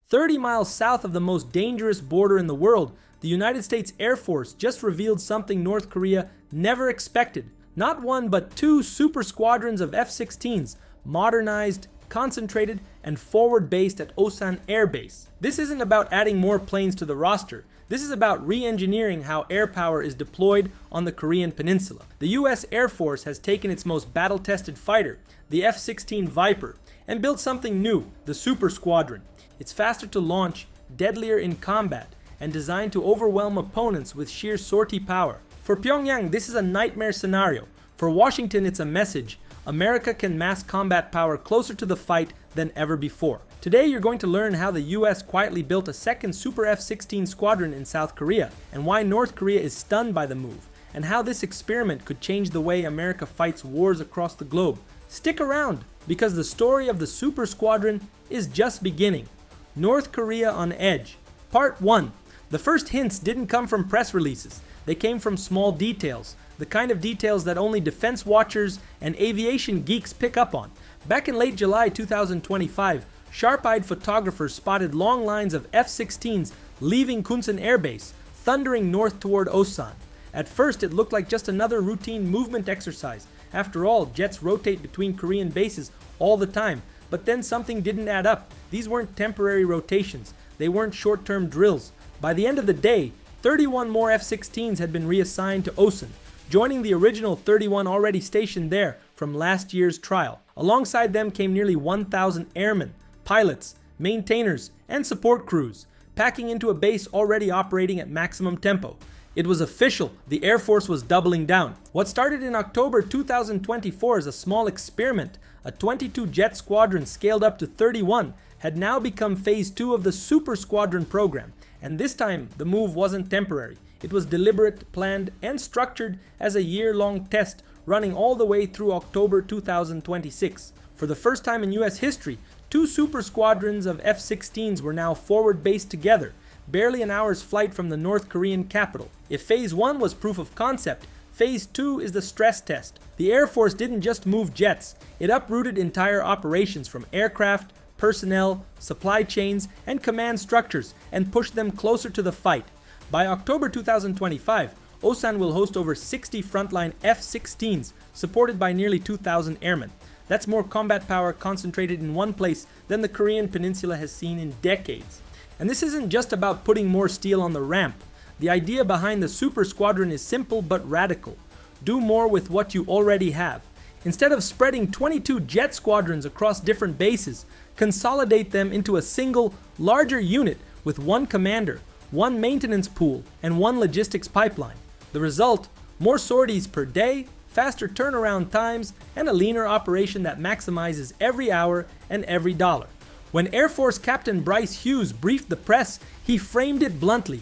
30 miles south of the most dangerous border in the world, the United States Air Force just revealed something North Korea never expected. Not one but two super squadrons of F-16s, modernized, concentrated, and forward-based at Osan Air Base. This isn't about adding more planes to the roster. This is about re-engineering how air power is deployed on the Korean peninsula. The US Air Force has taken its most battle-tested fighter, the F-16 Viper, and built something new, the Super Squadron. It's faster to launch, deadlier in combat, and designed to overwhelm opponents with sheer sortie power. For Pyongyang, this is a nightmare scenario. For Washington, it's a message. America can mass combat power closer to the fight than ever before. Today, you're going to learn how the US quietly built a second Super F-16 squadron in South Korea, and why North Korea is stunned by the move, and how this experiment could change the way America fights wars across the globe. Stick around, because the story of the Super Squadron is just beginning. North Korea on edge. Part 1. The first hints didn't come from press releases. They came from small details, the kind of details that only defense watchers and aviation geeks pick up on. Back in late July 2025, sharp-eyed photographers spotted long lines of F-16s leaving Kunsan Air Base, thundering north toward Osan. At first, it looked like just another routine movement exercise. After all, jets rotate between Korean bases all the time. But then something didn't add up. These weren't temporary rotations. They weren't short-term drills. By the end of the day, 31 more F-16s had been reassigned to Osan, joining the original 31 already stationed there from last year's trial. Alongside them came nearly 1,000 airmen, pilots, maintainers, and support crews, packing into a base already operating at maximum tempo. It was official, the Air Force was doubling down. What started in October 2024 as a small experiment, a 22-jet squadron scaled up to 31, had now become phase 2 of the Super Squadron program. And this time, the move wasn't temporary. It was deliberate, planned, and structured as a year-long test running all the way through October 2026. For the first time in US history, two super squadrons of F-16s were now forward-based together, barely an hour's flight from the North Korean capital. If Phase 1 was proof of concept, Phase 2 is the stress test. The Air Force didn't just move jets, it uprooted entire operations from aircraft, personnel, supply chains, and command structures, and pushed them closer to the fight. By October 2025, Osan will host over 60 frontline F-16s, supported by nearly 2,000 airmen. That's more combat power concentrated in one place than the Korean peninsula has seen in decades. And this isn't just about putting more steel on the ramp. The idea behind the Super Squadron is simple but radical. Do more with what you already have. Instead of spreading 22 jet squadrons across different bases, consolidate them into a single, larger unit with one commander, one maintenance pool, and one logistics pipeline. The result? More sorties per day, faster turnaround times, and a leaner operation that maximizes every hour and every dollar. When Air Force Captain Bryce Hughes briefed the press, he framed it bluntly.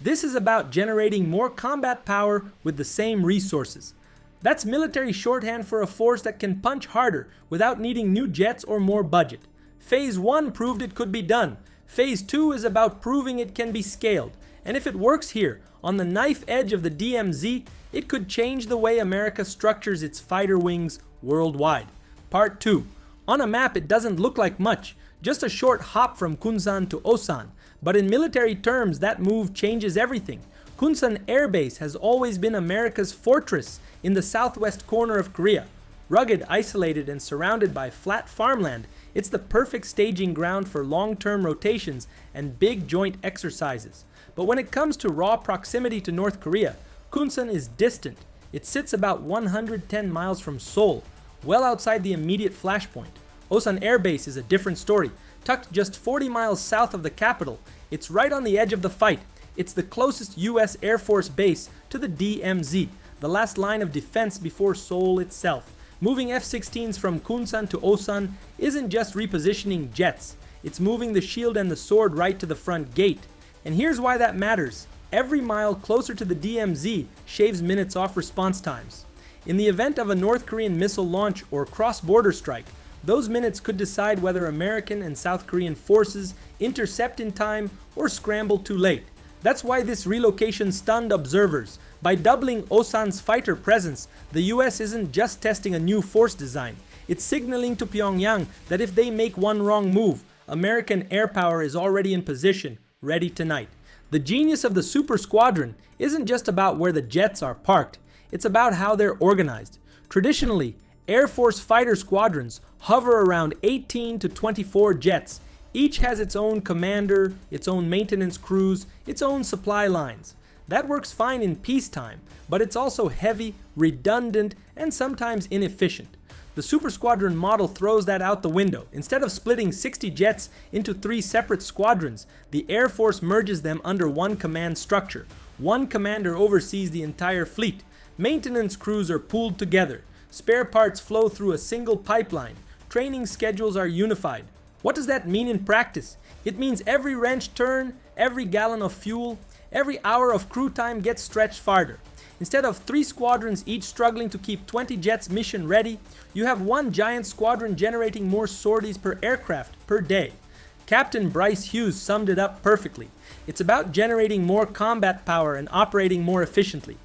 This is about generating more combat power with the same resources. That's military shorthand for a force that can punch harder without needing new jets or more budget. Phase 1 proved it could be done. Phase 2 is about proving it can be scaled. And if it works here, on the knife edge of the DMZ, it could change the way America structures its fighter wings worldwide. Part 2. On a map, it doesn't look like much, just a short hop from Kunsan to Osan. But in military terms, that move changes everything. Kunsan Air Base has always been America's fortress in the southwest corner of Korea. Rugged, isolated, and surrounded by flat farmland, it's the perfect staging ground for long-term rotations and big joint exercises. But when it comes to raw proximity to North Korea, Kunsan is distant. It sits about 110 miles from Seoul, well outside the immediate flashpoint. Osan Air Base is a different story. Tucked just 40 miles south of the capital, it's right on the edge of the fight. It's the closest US Air Force base to the DMZ, the last line of defense before Seoul itself. Moving F-16s from Kunsan to Osan isn't just repositioning jets, it's moving the shield and the sword right to the front gate. And here's why that matters. Every mile closer to the DMZ shaves minutes off response times. In the event of a North Korean missile launch or cross-border strike, those minutes could decide whether American and South Korean forces intercept in time or scramble too late. That's why this relocation stunned observers. By doubling Osan's fighter presence, the US isn't just testing a new force design. It's signaling to Pyongyang that if they make one wrong move, American air power is already in position, ready tonight. The genius of the Super Squadron isn't just about where the jets are parked, it's about how they're organized. Traditionally, Air Force fighter squadrons hover around 18 to 24 jets. Each has its own commander, its own maintenance crews, its own supply lines. That works fine in peacetime, but it's also heavy, redundant, and sometimes inefficient. The Super Squadron model throws that out the window. Instead of splitting 60 jets into 3 separate squadrons, the Air Force merges them under one command structure. One commander oversees the entire fleet. Maintenance crews are pooled together. Spare parts flow through a single pipeline. Training schedules are unified. What does that mean in practice? It means every wrench turn, every gallon of fuel, every hour of crew time gets stretched farther. Instead of 3 squadrons each struggling to keep 20 jets mission ready, you have one giant squadron generating more sorties per aircraft per day. Captain Bryce Hughes summed it up perfectly. It's about generating more combat power and operating more efficiently.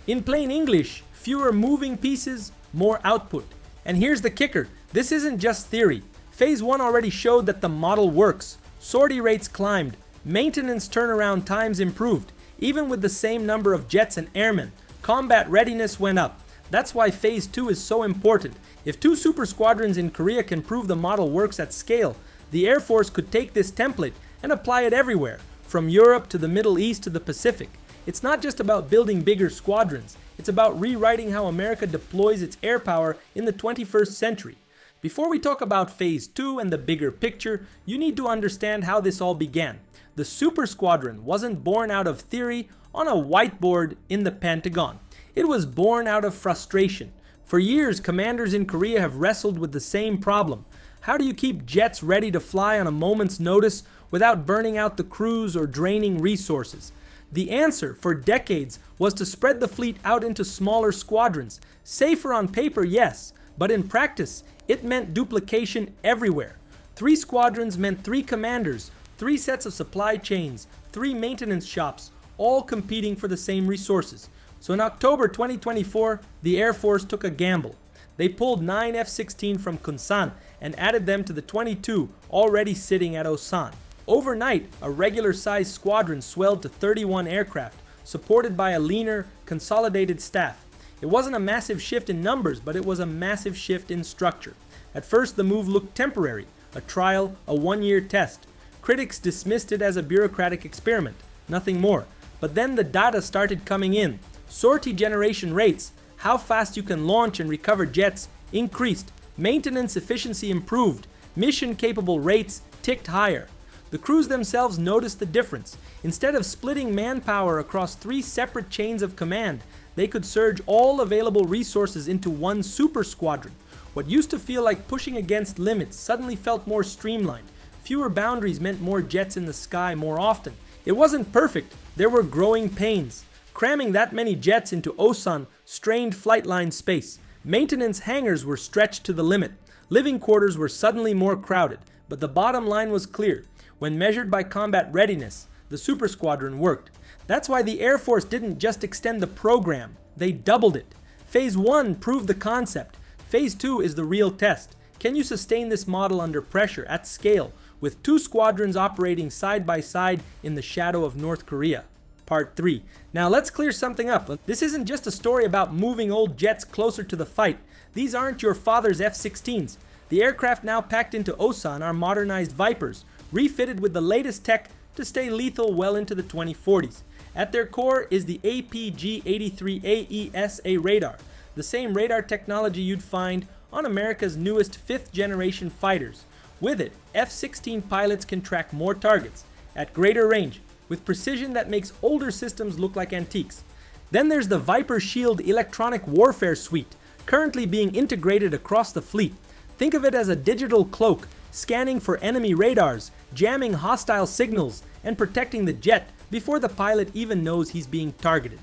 In plain English, fewer moving pieces, more output. And here's the kicker, this isn't just theory. Phase 1 already showed that the model works. Sortie rates climbed, maintenance turnaround times improved. Even with the same number of jets and airmen, combat readiness went up. That's why Phase 2 is so important. If 2 super squadrons in Korea can prove the model works at scale, the Air Force could take this template and apply it everywhere, from Europe to the Middle East to the Pacific. It's not just about building bigger squadrons, it's about rewriting how America deploys its air power in the 21st century. Before we talk about Phase 2 and the bigger picture, you need to understand how this all began. The Super Squadron wasn't born out of theory on a whiteboard in the Pentagon. It was born out of frustration. For years, commanders in Korea have wrestled with the same problem. How do you keep jets ready to fly on a moment's notice without burning out the crews or draining resources? The answer, for decades, was to spread the fleet out into smaller squadrons. Safer on paper, yes, but in practice, it meant duplication everywhere. 3 squadrons meant 3 commanders, 3 sets of supply chains, 3 maintenance shops, all competing for the same resources. So in October 2024, the Air Force took a gamble. They pulled 9 F-16 from Kunsan and added them to the 22 already sitting at Osan. Overnight, a regular-sized squadron swelled to 31 aircraft, supported by a leaner, consolidated staff. It wasn't a massive shift in numbers, but it was a massive shift in structure. At first, the move looked temporary, a trial, a 1-year test. Critics dismissed it as a bureaucratic experiment, nothing more. But then the data started coming in. Sortie generation rates, how fast you can launch and recover jets, increased. Maintenance efficiency improved. Mission-capable rates ticked higher. The crews themselves noticed the difference. Instead of splitting manpower across 3 separate chains of command, they could surge all available resources into one super squadron. What used to feel like pushing against limits suddenly felt more streamlined. Fewer boundaries meant more jets in the sky more often. It wasn't perfect, there were growing pains. Cramming that many jets into Osan strained flight line space. Maintenance hangars were stretched to the limit. Living quarters were suddenly more crowded. But the bottom line was clear. When measured by combat readiness, the Super Squadron worked. That's why the Air Force didn't just extend the program, they doubled it. Phase 1 proved the concept. Phase 2 is the real test. Can you sustain this model under pressure at scale, with 2 squadrons operating side by side in the shadow of North Korea? Part 3. Now let's clear something up. This isn't just a story about moving old jets closer to the fight. These aren't your father's F-16s. The aircraft now packed into Osan are modernized Vipers, refitted with the latest tech to stay lethal well into the 2040s. At their core is the APG-83AESA radar, the same radar technology you'd find on America's newest 5th generation fighters. With it, F-16 pilots can track more targets, at greater range, with precision that makes older systems look like antiques. Then there's the Viper Shield electronic warfare suite, currently being integrated across the fleet. Think of it as a digital cloak, scanning for enemy radars, jamming hostile signals, and protecting the jet before the pilot even knows he's being targeted.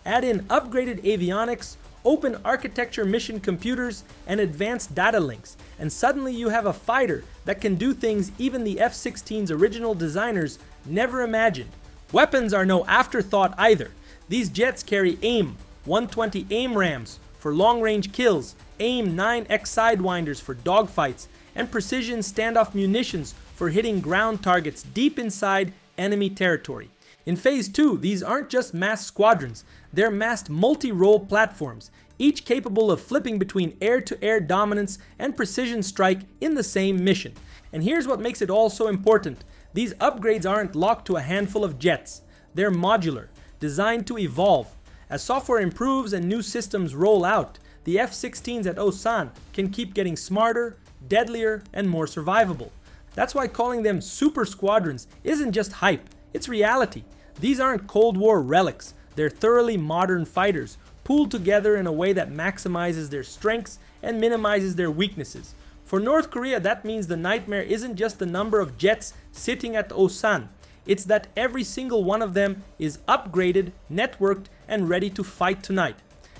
Add in upgraded avionics, open architecture mission computers, and advanced data links, and suddenly you have a fighter that can do things even the F-16's original designers never imagined. Weapons are no afterthought either. These jets carry AIM 120 AIM rams for long-range kills, AIM 9X sidewinders for dogfights, and precision standoff munitions for hitting ground targets deep inside enemy territory. In Phase 2, these aren't just massed squadrons, they're massed multi-role platforms, each capable of flipping between air-to-air dominance and precision strike in the same mission. And here's what makes it all so important. These upgrades aren't locked to a handful of jets. They're modular, designed to evolve. As software improves and new systems roll out, the F-16s at Osan can keep getting smarter, deadlier, and more survivable. That's why calling them super squadrons isn't just hype, it's reality. These aren't Cold War relics, they're thoroughly modern fighters, pooled together in a way that maximizes their strengths and minimizes their weaknesses. For North Korea, that means the nightmare isn't just the number of jets sitting at Osan, it's that every single one of them is upgraded, networked, and ready to fight tonight.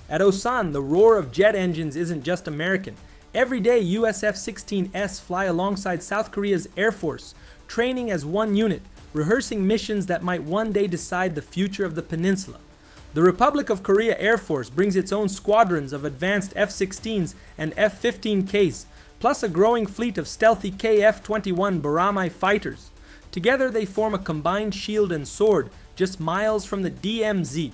At Osan, the roar of jet engines isn't just American. Every day, US F-16s fly alongside South Korea's Air Force, training as one unit, rehearsing missions that might one day decide the future of the peninsula. The Republic of Korea Air Force brings its own squadrons of advanced F-16s and F-15Ks, plus a growing fleet of stealthy KF-21 Baramai fighters. Together they form a combined shield and sword just miles from the DMZ.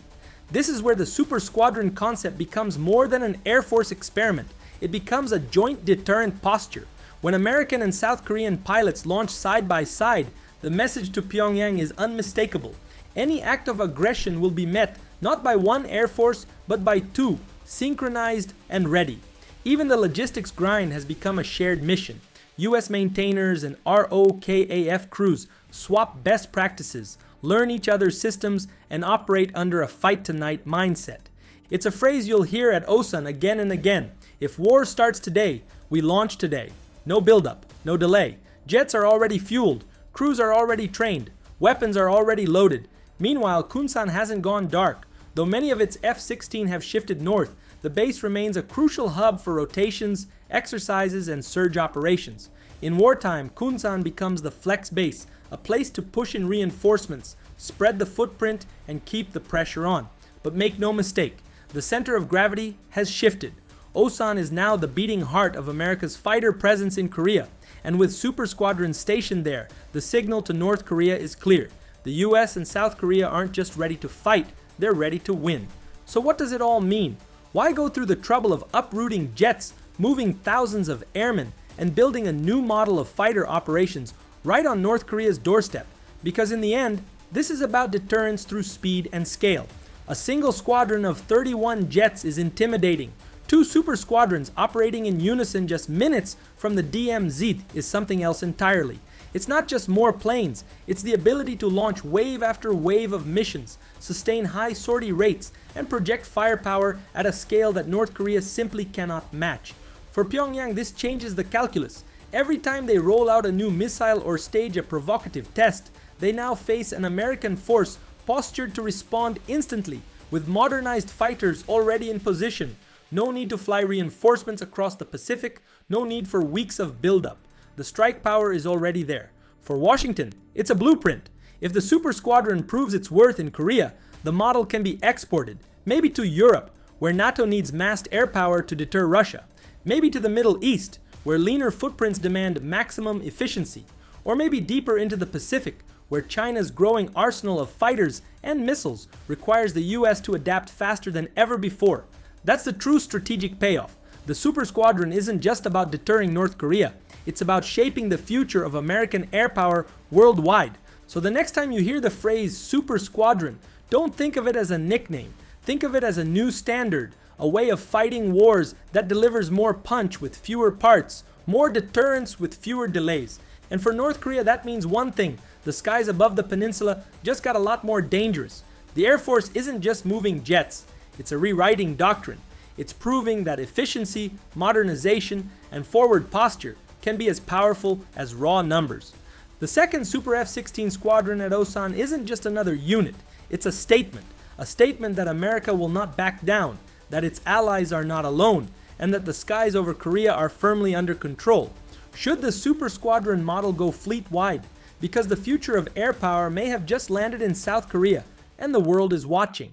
This is where the super squadron concept becomes more than an Air Force experiment. It becomes a joint deterrent posture. When American and South Korean pilots launch side by side, the message to Pyongyang is unmistakable. Any act of aggression will be met not by one Air Force, but by two, synchronized and ready. Even the logistics grind has become a shared mission. US maintainers and ROKAF crews swap best practices, learn each other's systems, and operate under a fight-tonight mindset. It's a phrase you'll hear at Osan again and again. If war starts today, we launch today. No buildup, no delay. Jets are already fueled, crews are already trained, weapons are already loaded. Meanwhile, Kunsan hasn't gone dark. Though many of its F-16 have shifted north, the base remains a crucial hub for rotations, exercises, and surge operations. In wartime, Kunsan becomes the flex base, a place to push in reinforcements, spread the footprint, and keep the pressure on. But make no mistake, the center of gravity has shifted. Osan is now the beating heart of America's fighter presence in Korea, and with super squadrons stationed there, the signal to North Korea is clear. The US and South Korea aren't just ready to fight, they're ready to win. So what does it all mean? Why go through the trouble of uprooting jets, moving thousands of airmen, and building a new model of fighter operations right on North Korea's doorstep? Because in the end, this is about deterrence through speed and scale. A single squadron of 31 jets is intimidating. Two super squadrons operating in unison just minutes from the DMZ is something else entirely. It's not just more planes, it's the ability to launch wave after wave of missions, sustain high sortie rates, and project firepower at a scale that North Korea simply cannot match. For Pyongyang, this changes the calculus. Every time they roll out a new missile or stage a provocative test, they now face an American force postured to respond instantly, with modernized fighters already in position. No need to fly reinforcements across the Pacific, no need for weeks of buildup. The strike power is already there. For Washington, it's a blueprint. If the super squadron proves its worth in Korea, the model can be exported, maybe to Europe, where NATO needs massed air power to deter Russia, maybe to the Middle East, where leaner footprints demand maximum efficiency, or maybe deeper into the Pacific, where China's growing arsenal of fighters and missiles requires the US to adapt faster than ever before. That's the true strategic payoff. The super squadron isn't just about deterring North Korea, it's about shaping the future of American air power worldwide. So the next time you hear the phrase super squadron, don't think of it as a nickname. Think of it as a new standard, a way of fighting wars that delivers more punch with fewer parts, more deterrence with fewer delays. And for North Korea, that means one thing: the skies above the peninsula just got a lot more dangerous. The Air Force isn't just moving jets, it's a rewriting doctrine. It's proving that efficiency, modernization, and forward posture can be as powerful as raw numbers. The second Super F-16 squadron at Osan isn't just another unit, it's a statement that America will not back down, that its allies are not alone, and that the skies over Korea are firmly under control. Should the super squadron model go fleet-wide? Because the future of air power may have just landed in South Korea, and the world is watching.